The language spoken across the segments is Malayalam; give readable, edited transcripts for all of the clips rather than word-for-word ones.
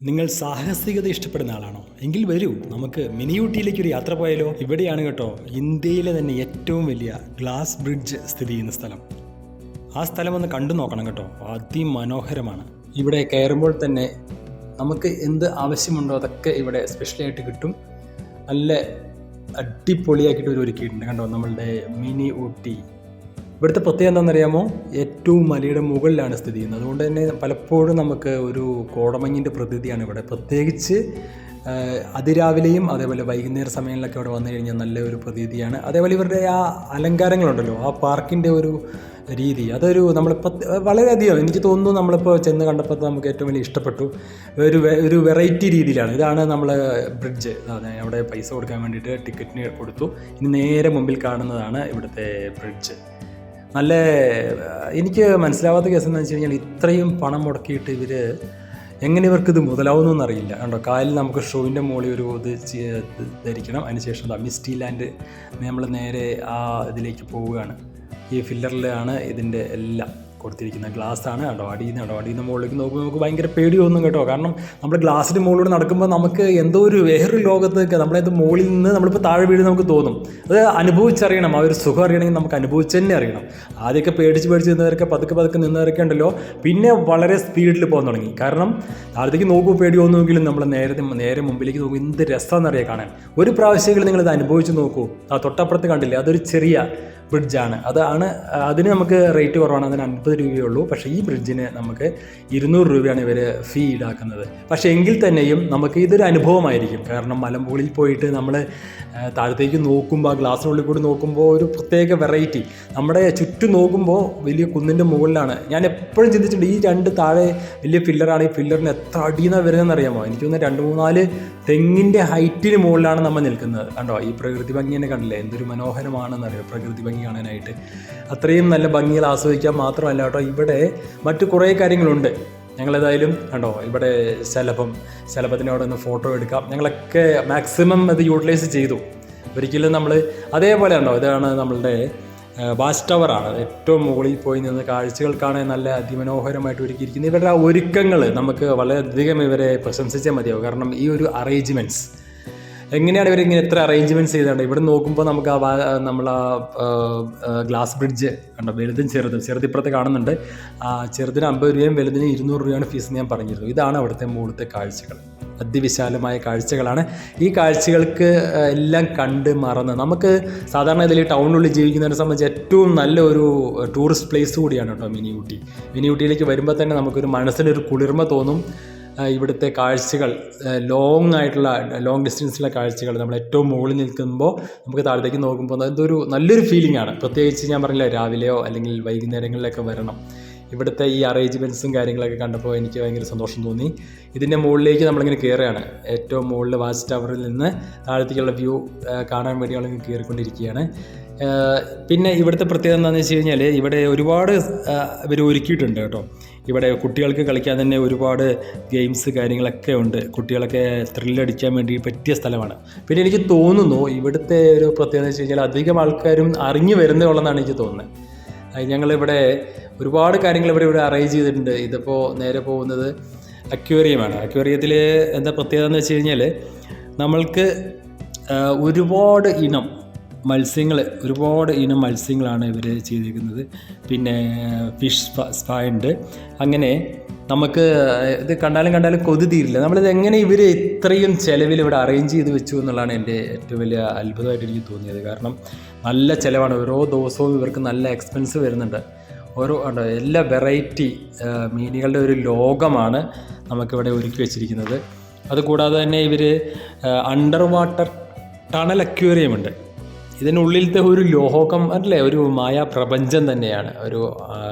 നിങ്ങൾ സാഹസികത ഇഷ്ടപ്പെടുന്ന ആളാണോ? എങ്കിൽ വരൂ, നമുക്ക് മിനി ഊട്ടിയിലേക്ക് ഒരു യാത്ര പോയാലോ. ഇവിടെയാണ് കേട്ടോ ഇന്ത്യയിലെ തന്നെ ഏറ്റവും വലിയ ഗ്ലാസ് ബ്രിഡ്ജ് സ്ഥിതി ചെയ്യുന്ന സ്ഥലം. ആ സ്ഥലം ഒന്ന് കണ്ടു നോക്കണം കേട്ടോ, അതിമനോഹരമാണ്. ഇവിടെ കയറുമ്പോൾ തന്നെ നമുക്ക് എന്ത് ആവശ്യമുണ്ടോ അതൊക്കെ ഇവിടെ സ്പെഷ്യലായിട്ട് കിട്ടും. നല്ല അടിപൊളിയാക്കിയിട്ട് ഒരു ഒരുക്കിയിട്ടുണ്ട് കണ്ടോ നമ്മളുടെ മിനി ഊട്ടി. ഇവിടുത്തെ പ്രത്യേകത എന്താണെന്നറിയാമോ? ഏറ്റവും മലയുടെ മുകളിലാണ് സ്ഥിതി ചെയ്യുന്നത്. അതുകൊണ്ട് തന്നെ പലപ്പോഴും നമുക്ക് ഒരു കോടമഞ്ഞിൻ്റെ പ്രതീതിയാണ് ഇവിടെ. പ്രത്യേകിച്ച് അതിരാവിലെയും അതേപോലെ വൈകുന്നേര സമയങ്ങളിലൊക്കെ അവിടെ വന്നു കഴിഞ്ഞാൽ നല്ല ഒരു പ്രതീതിയാണ്. അതേപോലെ ഇവരുടെ ആ അലങ്കാരങ്ങളുണ്ടല്ലോ, ആ പാർക്കിൻ്റെ ഒരു രീതി, അതൊരു നമ്മളിപ്പോൾ വളരെയധികം എനിക്ക് തോന്നുന്നു നമ്മളിപ്പോൾ ചെന്ന് കണ്ടപ്പോൾ നമുക്ക് ഏറ്റവും വലിയ ഇഷ്ടപ്പെട്ടു. ഒരു വെറൈറ്റി രീതിയിലാണ്. ഇതാണ് നമ്മൾ ബ്രിഡ്ജ്. അവിടെ പൈസ കൊടുക്കാൻ വേണ്ടിയിട്ട് ടിക്കറ്റിന് കൊടുത്തു. ഇനി നേരെ മുമ്പിൽ കാണുന്നതാണ് ഇവിടുത്തെ ബ്രിഡ്ജ്. നല്ല എനിക്ക് മനസ്സിലാവാത്ത കേസ് എന്താണെന്ന് വെച്ച് കഴിഞ്ഞാൽ ഇത്രയും പണം മുടക്കിയിട്ട് ഇവർ എങ്ങനെ ഇവർക്കിത് മുതലാവുന്നതെന്ന് അറിയില്ല. കണ്ടോ, കാലിൽ നമുക്ക് ഷൂവിൻ്റെ മുകളിൽ ഒരു ഇത് ധരിക്കണം. അതിനുശേഷം മിസ്റ്റി ലാൻഡ് നമ്മൾ നേരെ ആ ഇതിലേക്ക് പോവുകയാണ്. ഈ ഫില്ലറിലാണ് ഇതിൻ്റെ എല്ലാം കൊടുത്തിരിക്കുന്ന ഗ്ലാസ്സാണ്. അടിയുന്ന മുകളിലേക്ക് നോക്കുമ്പോൾ നമുക്ക് ഭയങ്കര പേടി തോന്നും കേട്ടോ. കാരണം നമ്മൾ ഗ്ലാസ്സിൻ്റെ മുകളിലൂടെ നടക്കുമ്പോൾ നമുക്ക് എന്തോ ഒരു വേറൊരു ലോകത്തേക്ക് നമ്മളത് മുകളിൽ നിന്ന് നമ്മളിപ്പോൾ താഴെ വീട് നമുക്ക് തോന്നും. അത് അനുഭവിച്ചറിയണം. ആ ഒരു സുഖം അറിയണമെങ്കിൽ നമുക്ക് അനുഭവിച്ച് തന്നെ അറിയണം. ആദ്യമൊക്കെ പേടിച്ച് നിന്നവരൊക്കെ പതുക്കെ നിന്നവരൊക്കെ ഉണ്ടല്ലോ, പിന്നെ വളരെ സ്പീഡിൽ പോകാൻ തുടങ്ങി. കാരണം താഴത്തേക്ക് നോക്കുമ്പോൾ പേടി തോന്നുമെങ്കിലും നമ്മൾ നേരെ മുമ്പിലേക്ക് നോക്കും. എന്ത് രസമാണെന്നറിയാം കാണാൻ. ഒരു പ്രാവശ്യമെങ്കിലും നിങ്ങളിത് അനുഭവിച്ച് നോക്കൂ. ആ തൊട്ടപ്പുറത്ത് കണ്ടില്ലേ, അതൊരു ചെറിയ ബ്രിഡ്ജാണ്. അതിന് നമുക്ക് റേറ്റ് കുറവാണ്. അതിന് 50 രൂപയുള്ളൂ. പക്ഷേ ഈ ബ്രിഡ്ജിന് നമുക്ക് 200 രൂപയാണ് ഇവർ ഫീ ഈടാക്കുന്നത്. പക്ഷേ എങ്കിൽ തന്നെയും നമുക്ക് ഇതൊരു അനുഭവമായിരിക്കും. കാരണം മലമുകളിൽ പോയിട്ട് നമ്മൾ താഴത്തേക്ക് നോക്കുമ്പോൾ, ആ ഗ്ലാസ്സിനുള്ളിൽ കൂടി നോക്കുമ്പോൾ ഒരു പ്രത്യേക വെറൈറ്റി. നമ്മുടെ ചുറ്റും നോക്കുമ്പോൾ വലിയ കുന്നിൻ്റെ മുകളിലാണ്. ഞാൻ എപ്പോഴും ചിന്തിച്ചിട്ടുണ്ട്, ഈ രണ്ട് താഴെ വലിയ ഫില്ലറാണ്. ഈ ഫില്ലറിന് എത്ര അടിയെന്നാണ് വരുന്നതെന്ന് അറിയാമോ? എനിക്ക് തോന്നുന്നു 2-3 തെങ്ങിൻ്റെ ഹൈറ്റിന് മുകളിലാണ് നമ്മൾ നിൽക്കുന്നത്. കണ്ടോ, ഈ പ്രകൃതി ഭംഗി തന്നെ കണ്ടില്ലേ, എന്തൊരു മനോഹരമാണെന്നറിയാം പ്രകൃതി ഭംഗി കാണാനായിട്ട്. അത്രയും നല്ല ഭംഗികൾ ആസ്വദിക്കാൻ മാത്രമല്ല കേട്ടോ, ഇവിടെ മറ്റു കുറേ കാര്യങ്ങളുണ്ട്. ഞങ്ങളേതായാലും കണ്ടോ, ഇവിടെ ശലഭത്തിൻ്റെ അവിടെ നിന്ന് ഫോട്ടോ എടുക്കാം. ഞങ്ങളൊക്കെ മാക്സിമം അത് യൂട്ടിലൈസ് ചെയ്തു. ഒരിക്കലും നമ്മൾ അതേപോലെ ഉണ്ടോ, ഇതാണ് നമ്മളുടെ വാച്ച് ടവറാണ്. ഏറ്റവും മുകളിൽ പോയി നിന്ന് കാഴ്ചകൾ കാണാൻ നല്ല അതിമനോഹരമായിട്ട് ഒരുക്കിയിരിക്കുന്നത്. ഇവരുടെ ആ ഒരുക്കങ്ങൾ നമുക്ക് വളരെയധികം ഇവരെ പ്രശംസിച്ചേ മതിയാവും. കാരണം ഈ ഒരു അറേഞ്ച്മെൻറ്റ്സ് എങ്ങനെയാണ് ഇവരിങ്ങനെ എത്ര അറേഞ്ച്മെൻറ്റ്സ് ചെയ്തിട്ടുണ്ട്. ഇവിടെ നോക്കുമ്പോൾ നമുക്ക് നമ്മൾ ഗ്ലാസ് ബ്രിഡ്ജ് കണ്ടോ, വലുതും ചെറുതിപ്പുറത്ത് കാണുന്നുണ്ട്. ചെറുതിന് 50 രൂപയും വലുതിന് 200 രൂപയാണ് ഫീസ് ഞാൻ പറഞ്ഞിരുന്നു. ഇതാണ് അവിടുത്തെ മുകളിലത്തെ കാഴ്ചകൾ. അതിവിശാലമായ കാഴ്ചകളാണ്. ഈ കാഴ്ചകൾക്ക് എല്ലാം കണ്ട് മറന്ന് നമുക്ക് സാധാരണ ഇതിൽ ടൗണിനുള്ളിൽ ജീവിക്കുന്നതിനെ സംബന്ധിച്ച് ഏറ്റവും നല്ല ഒരു ടൂറിസ്റ്റ് പ്ലേസ് കൂടിയാണ് കേട്ടോ മിനി ഊട്ടി. മിനി ഊട്ടിയിലേക്ക് വരുമ്പോൾ തന്നെ നമുക്കൊരു മനസ്സിനൊരു കുളിർമ തോന്നും. ഇവിടുത്തെ കാഴ്ചകൾ ലോങ് ഡിസ്റ്റൻസിലെ കാഴ്ചകൾ നമ്മൾ ഏറ്റവും മുകളിൽ നിൽക്കുമ്പോൾ നമുക്ക് താഴത്തേക്ക് നോക്കുമ്പോൾ അതൊരു നല്ലൊരു ഫീലിംഗ് ആണ്. പ്രത്യേകിച്ച് ഞാൻ പറഞ്ഞില്ല, രാവിലെയോ അല്ലെങ്കിൽ വൈകുന്നേരങ്ങളിലൊക്കെ വരണം. ഇവിടുത്തെ ഈ അറേഞ്ച്മെൻറ്റ്സും കാര്യങ്ങളൊക്കെ കണ്ടപ്പോൾ എനിക്ക് ഭയങ്കര സന്തോഷം തോന്നി. ഇതിൻ്റെ മുകളിലേക്ക് നമ്മളിങ്ങനെ കയറുകയാണ്. ഏറ്റവും മുകളിൽ വാച്ച് ടവറിൽ നിന്ന് താഴത്തേക്കുള്ള വ്യൂ കാണാൻ വേണ്ടി നമ്മളിങ്ങനെ കയറിക്കൊണ്ടിരിക്കുകയാണ്. പിന്നെ ഇവിടുത്തെ പ്രത്യേകത എന്താണെന്ന് വെച്ച് കഴിഞ്ഞാൽ ഇവിടെ ഒരുപാട് ഇവർ ഒരുക്കിയിട്ടുണ്ട് കേട്ടോ. ഇവിടെ കുട്ടികൾക്ക് കളിക്കാൻ തന്നെ ഒരുപാട് ഗെയിംസ് കാര്യങ്ങളൊക്കെ ഉണ്ട്. കുട്ടികളൊക്കെ ത്രില്ലടിക്കാൻ വേണ്ടി പറ്റിയ സ്ഥലമാണ്. പിന്നെ എനിക്ക് തോന്നുന്നു ഇവിടുത്തെ ഒരു പ്രത്യേകത എന്ന് വെച്ച് കഴിഞ്ഞാൽ അധികം ആൾക്കാരും അറിഞ്ഞു വരുന്നേ ഉള്ളതെന്നാണ് എനിക്ക് തോന്നുന്നത്. ഞങ്ങളിവിടെ ഒരുപാട് കാര്യങ്ങൾ ഇവിടെ അറേഞ്ച് ചെയ്തിട്ടുണ്ട്. ഇതിപ്പോൾ നേരെ പോകുന്നത് അക്വേറിയമാണ്. അക്വേറിയത്തിൽ എന്താ പ്രത്യേകത എന്ന് വെച്ച് കഴിഞ്ഞാൽ നമ്മൾക്ക് ഒരുപാട് ഇനം മത്സ്യങ്ങളാണ് ഇവർ ചെയ്തിരിക്കുന്നത്. പിന്നെ ഫിഷ് സ്പാ ഉണ്ട്. അങ്ങനെ നമുക്ക് ഇത് കണ്ടാലും കൊതി തീരില്ല. നമ്മളിത് എങ്ങനെ ഇവർ ഇത്രയും ചിലവിൽ ഇവിടെ അറേഞ്ച് ചെയ്ത് വെച്ചു എന്നുള്ളതാണ് എൻ്റെ ഏറ്റവും വലിയ അത്ഭുതമായിട്ട് എനിക്ക് തോന്നിയത്. കാരണം നല്ല ചിലവാണ്. ഓരോ ദിവസവും ഇവർക്ക് നല്ല എക്സ്പെൻസ് വരുന്നുണ്ട്. എല്ലാ വെറൈറ്റി മീനുകളുടെ ഒരു ലോകമാണ് നമുക്കിവിടെ ഒരുക്കി വെച്ചിരിക്കുന്നത്. അതുകൂടാതെ തന്നെ ഇവർ അണ്ടർ വാട്ടർ ടണൽ അക്വേറിയം ഉണ്ട്. ഇതിനുള്ളിലത്തെ ഒരു ലോകം അല്ലേ, ഒരു മായാ പ്രപഞ്ചം തന്നെയാണ്. ഒരു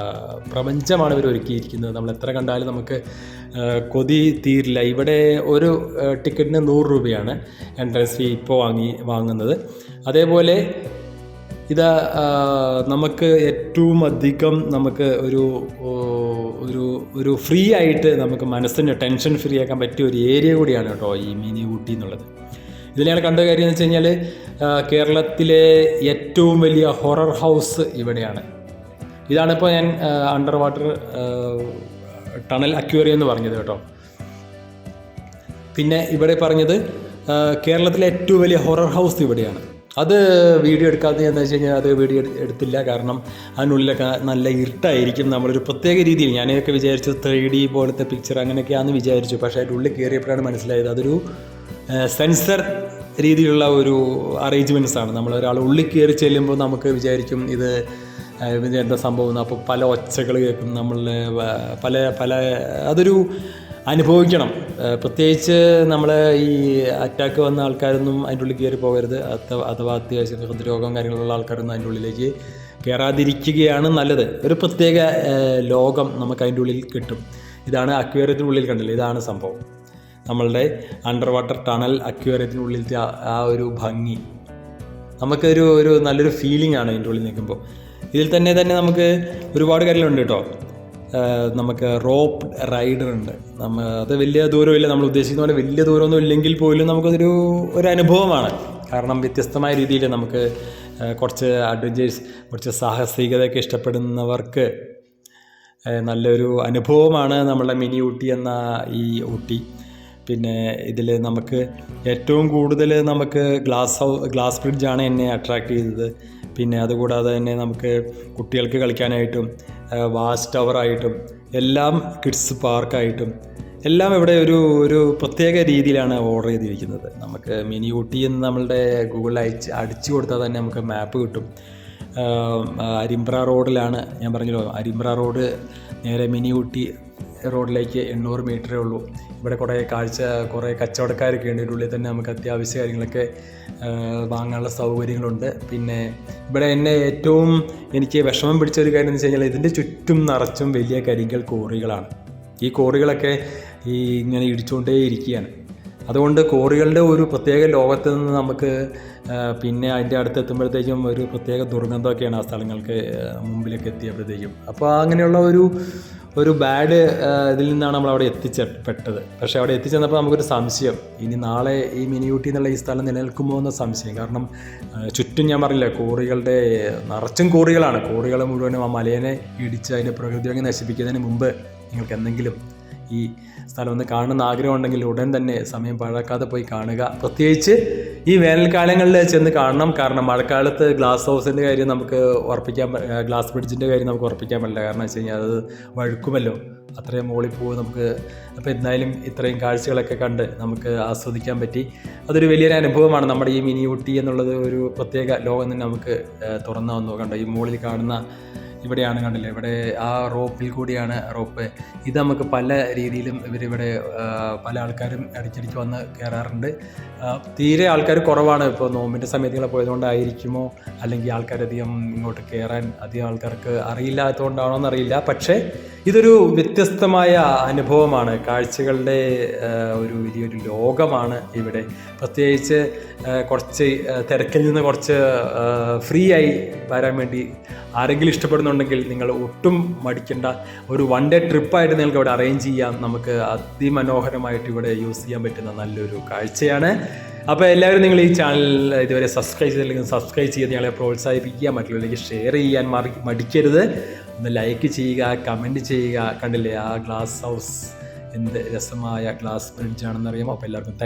പ്രപഞ്ചമാണ് ഇവർ ഒരുക്കിയിരിക്കുന്നത്. നമ്മൾ എത്ര കണ്ടാലും നമുക്ക് കൊതി തീരില്ല. ഇവിടെ ഒരു ടിക്കറ്റിന് 100 രൂപയാണ് എൻട്രൻസ് ഫീ ഇപ്പോൾ വാങ്ങുന്നത്. അതേപോലെ ഇത് നമുക്ക് ഏറ്റവും അധികം നമുക്ക് ഒരു ഫ്രീ ആയിട്ട് നമുക്ക് മനസ്സിന് ടെൻഷൻ ഫ്രീ ആക്കാൻ പറ്റിയ ഒരു ഏരിയ കൂടിയാണ് കേട്ടോ ഈ മിനി ഊട്ടി എന്നുള്ളത്. ഇതിൽ ഞാൻ കണ്ട കാര്യം എന്ന് വെച്ച് കഴിഞ്ഞാൽ കേരളത്തിലെ ഏറ്റവും വലിയ ഹൊറർ ഹൗസ് ഇവിടെയാണ്. ഇതാണിപ്പോൾ ഞാൻ അണ്ടർ വാട്ടർ ടണൽ അക്വേറിയം എന്ന് പറഞ്ഞത് കേട്ടോ. പിന്നെ ഇവിടെ പറഞ്ഞത് കേരളത്തിലെ ഏറ്റവും വലിയ ഹൊറർ ഹൗസ് ഇവിടെയാണ്. അത് വീഡിയോ എടുക്കാതെ എന്ന് വെച്ച് കഴിഞ്ഞാൽ അത് വീഡിയോ എടുത്തില്ല. കാരണം അതിനുള്ളിലൊക്കെ നല്ല ഇരുട്ടായിരിക്കും. നമ്മളൊരു പ്രത്യേക രീതിയിൽ ഞാനൊക്കെ വിചാരിച്ചു 3D പോലത്തെ പിക്ചർ അങ്ങനെയൊക്കെയാണെന്ന് വിചാരിച്ചു. പക്ഷേ അതിൻ്റെ ഉള്ളിൽ കയറിയപ്പോഴാണ് മനസ്സിലായത് അതൊരു സെൻസർ രീതിയിലുള്ള ഒരു അറേഞ്ച്മെൻറ്റ്സ് ആണ്. നമ്മളൊരാൾ ഉള്ളിൽ കയറി ചെല്ലുമ്പോൾ നമുക്ക് വിചാരിക്കും ഇത് എന്താ സംഭവം. അപ്പോൾ പല ഒച്ചകൾ കേൾക്കും. നമ്മൾ പല അതൊരു അനുഭവിക്കണം. പ്രത്യേകിച്ച് നമ്മൾ ഈ അറ്റാക്ക് വന്ന ആൾക്കാരൊന്നും അതിൻ്റെ ഉള്ളിൽ കയറി പോകരുത്. അഥവാ അത്യാവശ്യം ഹൃദ്രോഗം കാര്യങ്ങളുള്ള ആൾക്കാരൊന്നും അതിൻ്റെ ഉള്ളിലേക്ക് കയറാതിരിക്കുകയാണ് നല്ലത്. ഒരു പ്രത്യേക ലോകം നമുക്ക് അതിൻ്റെ ഉള്ളിൽ കിട്ടും. ഇതാണ് അക്വേറിയത്തിനുള്ളിൽ കണ്ടില്ലേ, ഇതാണ് സംഭവം. നമ്മളുടെ അണ്ടർ വാട്ടർ ടണൽ അക്വേറിയത്തിനുള്ളിലത്തെ ആ ഒരു ഭംഗി നമുക്കൊരു നല്ലൊരു ഫീലിംഗ് ആണ് ഇതിൻ്റെ ഉള്ളിൽ നിൽക്കുമ്പോൾ. ഇതിൽ തന്നെ നമുക്ക് ഒരുപാട് കാര്യങ്ങളുണ്ട് കേട്ടോ. നമുക്ക് റോപ്പ് റൈഡർ ഉണ്ട്. അത് വലിയ ദൂരമില്ല, നമ്മൾ ഉദ്ദേശിക്കുന്ന പോലെ വലിയ ദൂരമൊന്നും ഇല്ലെങ്കിൽ പോലും നമുക്കതൊരു അനുഭവമാണ്. കാരണം വ്യത്യസ്തമായ രീതിയിൽ നമുക്ക് കുറച്ച് അഡ്വഞ്ചേഴ്സ്, കുറച്ച് സാഹസികതയൊക്കെ ഇഷ്ടപ്പെടുന്നവർക്ക് നല്ലൊരു അനുഭവമാണ് നമ്മളുടെ മിനി ഊട്ടി എന്ന ഈ ഊട്ടി. പിന്നെ ഇതിൽ നമുക്ക് ഏറ്റവും കൂടുതൽ നമുക്ക് ഗ്ലാസ് ബ്രിഡ്ജാണ് എന്നെ അട്രാക്റ്റ് ചെയ്തത്. പിന്നെ അതുകൂടാതെ തന്നെ നമുക്ക് കുട്ടികൾക്ക് കളിക്കാനായിട്ടും വാച്ച് ടവറായിട്ടും എല്ലാം കിഡ്സ് പാർക്കായിട്ടും എല്ലാം ഇവിടെ ഒരു പ്രത്യേക രീതിയിലാണ് ഓർഡർ ചെയ്തിരിക്കുന്നത്. നമുക്ക് മിനി ഊട്ടി എന്ന് നമ്മളുടെ ഗൂഗിളിൽ അടിച്ചു കൊടുത്താൽ തന്നെ നമുക്ക് മാപ്പ് കിട്ടും. അരിമ്പ്ര റോഡിലാണ്, ഞാൻ പറഞ്ഞല്ലോ, അരിമ്പ്ര റോഡ് നേരെ മിനി ഊട്ടി റോഡിലേക്ക് 800 മീറ്ററേ ഉള്ളൂ. ഇവിടെ കുറേ കച്ചവടക്കാരൊക്കെ ഉണ്ട്. ഇതിനുള്ളിൽ തന്നെ നമുക്ക് അത്യാവശ്യ കാര്യങ്ങളൊക്കെ വാങ്ങാനുള്ള സൗകര്യങ്ങളുണ്ട്. പിന്നെ ഇവിടെ ഏറ്റവും എനിക്ക് വിഷമം പിടിച്ച ഒരു കാര്യം എന്ന് വെച്ച് കഴിഞ്ഞാൽ ഇതിൻ്റെ ചുറ്റും നിറച്ചും വലിയ കരിങ്കൽ കോറികളാണ്. ഈ കോറികളൊക്കെ ഇങ്ങനെ ഇടിച്ചുകൊണ്ടേ ഇരിക്കുകയാണ്. അതുകൊണ്ട് കോറികളുടെ ഒരു പ്രത്യേക ലോകത്ത് നിന്ന് നമുക്ക് പിന്നെ അതിൻ്റെ അടുത്തെത്തുമ്പോഴത്തേക്കും ഒരു പ്രത്യേക ദുർഗന്ധമൊക്കെയാണ് ആ സ്ഥലങ്ങൾക്ക് മുമ്പിലേക്ക് എത്തിയപ്പോഴത്തേക്കും. അപ്പോൾ അങ്ങനെയുള്ള ഒരു ബാഡ് ഇതിൽ നിന്നാണ് നമ്മളവിടെ എത്തിച്ചപ്പെട്ടത്. പക്ഷേ അവിടെ എത്തിച്ചെന്നപ്പോൾ നമുക്കൊരു സംശയം, ഇനി നാളെ ഈ മിനി ഊട്ടി എന്നുള്ള ഈ സ്ഥലം നിലനിൽക്കുമോ എന്ന സംശയം. കാരണം ചുറ്റും ഞാൻ പറഞ്ഞില്ല, കോറികളുടെ നിറച്ചും കോറികളാണ്. കോറികൾ മുഴുവനും ആ മലയെ ഇടിച്ച് അതിൻ്റെ പ്രകൃതി ഭംഗി നശിപ്പിക്കുന്നതിന് മുമ്പ് നിങ്ങൾക്ക് എന്തെങ്കിലും ഈ സ്ഥലം ഒന്ന് കാണുന്ന ആഗ്രഹം ഉണ്ടെങ്കിൽ ഉടൻ തന്നെ സമയം പാഴാക്കാതെ പോയി കാണുക. പ്രത്യേകിച്ച് ഈ വേനൽക്കാലങ്ങളിൽ ചെന്ന് കാണണം. കാരണം മഴക്കാലത്ത് ഗ്ലാസ് ഹൗസിൻ്റെ കാര്യം നമുക്ക് ഗ്ലാസ് ബ്രിഡ്ജിൻ്റെ കാര്യം നമുക്ക് ഉറപ്പിക്കാൻ പറ്റില്ല. കാരണം വെച്ച് കഴിഞ്ഞാൽ അത് വഴുക്കുമല്ലോ, അത്രയും മുകളിൽ പോകും നമുക്ക്. അപ്പോൾ എന്തായാലും ഇത്രയും കാഴ്ചകളൊക്കെ കണ്ട് നമുക്ക് ആസ്വദിക്കാൻ പറ്റി. അതൊരു വലിയൊരു അനുഭവമാണ്. നമ്മുടെ ഈ മിനി ഊട്ടി എന്നുള്ളത് ഒരു പ്രത്യേക ലോകം തന്നെ നമുക്ക് തുറന്നു വന്നു. കണ്ടോ, ഈ മുകളിൽ കാണുന്ന ഇവിടെയാണ്, കണ്ടില്ലേ, ഇവിടെ ആ റോപ്പിൽ കൂടിയാണ് റോപ്പ്. ഇത് നമുക്ക് പല രീതിയിലും ഇവരിവിടെ പല ആൾക്കാരും ഇടയ്ക്കിടയ്ക്ക് വന്ന് കയറാറുണ്ട്. തീരെ ആൾക്കാർ കുറവാണ്. ഇപ്പോൾ നോമ്പിൻ്റെ സമയത്തുകൾ പോയതുകൊണ്ടായിരിക്കുമോ, അല്ലെങ്കിൽ ആൾക്കാരധികം ഇങ്ങോട്ട് കയറാൻ അധികം ആൾക്കാർക്ക് അറിയില്ലാത്തതുകൊണ്ടാണോ എന്നറിയില്ല. പക്ഷേ ഇതൊരു വ്യത്യസ്തമായ അനുഭവമാണ്. കാഴ്ചകളുടെ ഒരു വലിയൊരു ലോകമാണ് ഇവിടെ. പ്രത്യേകിച്ച് കുറച്ച് തിരക്കിൽ നിന്ന് കുറച്ച് ഫ്രീ ആയി വരാൻ വേണ്ടി ആരെങ്കിലും ഇഷ്ടപ്പെടുന്നുണ്ടെങ്കിൽ നിങ്ങൾ ഒട്ടും മടിക്കേണ്ട. ഒരു 1 ഡേ ട്രിപ്പായിട്ട് നിങ്ങൾക്ക് ഇവിടെ അറേഞ്ച് ചെയ്യാം. നമുക്ക് അതിമനോഹരമായിട്ട് ഇവിടെ യൂസ് ചെയ്യാൻ പറ്റുന്ന നല്ലൊരു കാഴ്ചയാണ്. അപ്പോൾ എല്ലാവരും നിങ്ങൾ ഈ ചാനൽ ഇതുവരെ സബ്സ്ക്രൈബ് ചെയ്തില്ലെങ്കിൽ സബ്സ്ക്രൈബ് ചെയ്ത് ഞങ്ങളെ പ്രോത്സാഹിപ്പിക്കുക. മറ്റുള്ളവരിലേക്ക് ഷെയർ ചെയ്യാൻ മടിക്കരുത്. ഒന്ന് ലൈക്ക് ചെയ്യുക, കമൻറ്റ് ചെയ്യുക. കണ്ടില്ലേ ആ ഗ്ലാസ് ഹൗസ്, എന്ത് രസമായ ഗ്ലാസ് ബ്രിഡ്ജാണെന്നറിയാമോ. അപ്പോൾ എല്ലാവർക്കും